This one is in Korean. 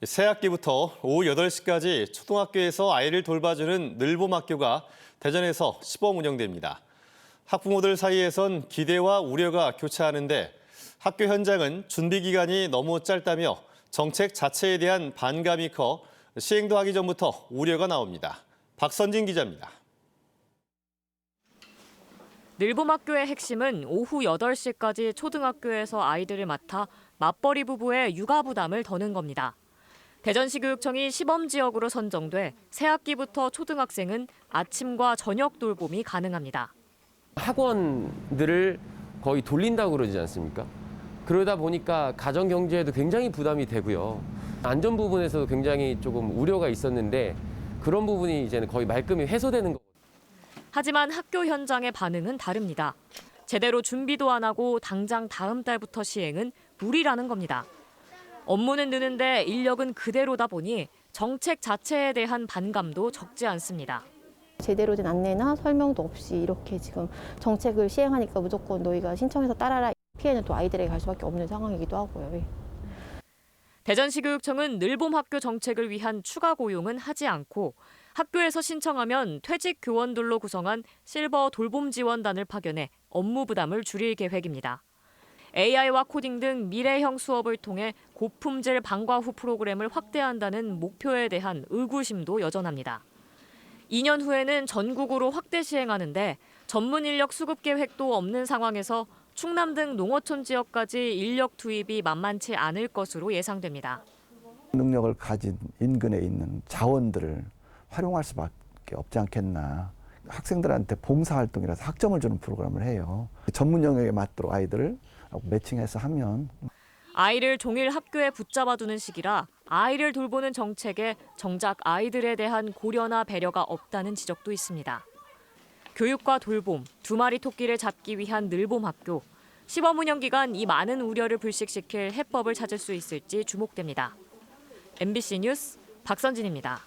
새학기부터 오후 8시까지 초등학교에서 아이를 돌봐주는 늘봄학교가 대전에서 시범 운영됩니다. 학부모들 사이에선 기대와 우려가 교차하는데 학교 현장은 준비 기간이 너무 짧다며 정책 자체에 대한 반감이 커 시행도 하기 전부터 우려가 나옵니다. 박선진 기자입니다. 늘봄학교의 핵심은 오후 8시까지 초등학교에서 아이들을 맡아 맞벌이 부부의 육아 부담을 더는 겁니다. 대전시 교육청이 시범 지역으로 선정돼 새학기부터 초등학생은 아침과 저녁 돌봄이 가능합니다. 학원들을 거의 돌린다고 그러지 않습니까? 그러다 보니까 가정 경제에도 굉장히 부담이 되고요. 안전 부분에서도 굉장히 조금 우려가 있었는데 그런 부분이 이제는 거의 말끔히 해소되는 거거든요. 하지만 학교 현장의 반응은 다릅니다. 제대로 준비도 안 하고 당장 다음 달부터 시행은 무리라는 겁니다. 업무는 느는데 인력은 그대로다 보니 정책 자체에 대한 반감도 적지 않습니다. 제대로 된 안내나 설명도 없이 이렇게 지금 정책을 시행하니까 무조건 너희가 신청해서 따라라. 피해는 또 아이들에게 갈 수밖에 없는 상황이기도 하고요. 대전시 교육청은 늘봄학교 정책을 위한 추가 고용은 하지 않고 학교에서 신청하면 퇴직 교원들로 구성한 실버 돌봄 지원단을 파견해 업무 부담을 줄일 계획입니다. AI와 코딩 등 미래형 수업을 통해 고품질 방과 후 프로그램을 확대한다는 목표에 대한 의구심도 여전합니다. 2년 후에는 전국으로 확대 시행하는데 전문 인력 수급 계획도 없는 상황에서 충남 등 농어촌 지역까지 인력 투입이 만만치 않을 것으로 예상됩니다. 능력을 가진 인근에 있는 자원들을 활용할 수밖에 없지 않겠나. 학생들한테 봉사활동이라서 학점을 주는 프로그램을 해요. 전문 영역에 맞도록 아이들을 매칭해서 하면. 아이를 종일 학교에 붙잡아두는 시기라 아이를 돌보는 정책에 정작 아이들에 대한 고려나 배려가 없다는 지적도 있습니다. 교육과 돌봄, 두 마리 토끼를 잡기 위한 늘봄학교. 시범 운영 기간 이 많은 우려를 불식시킬 해법을 찾을 수 있을지 주목됩니다. MBC 뉴스 박선진입니다.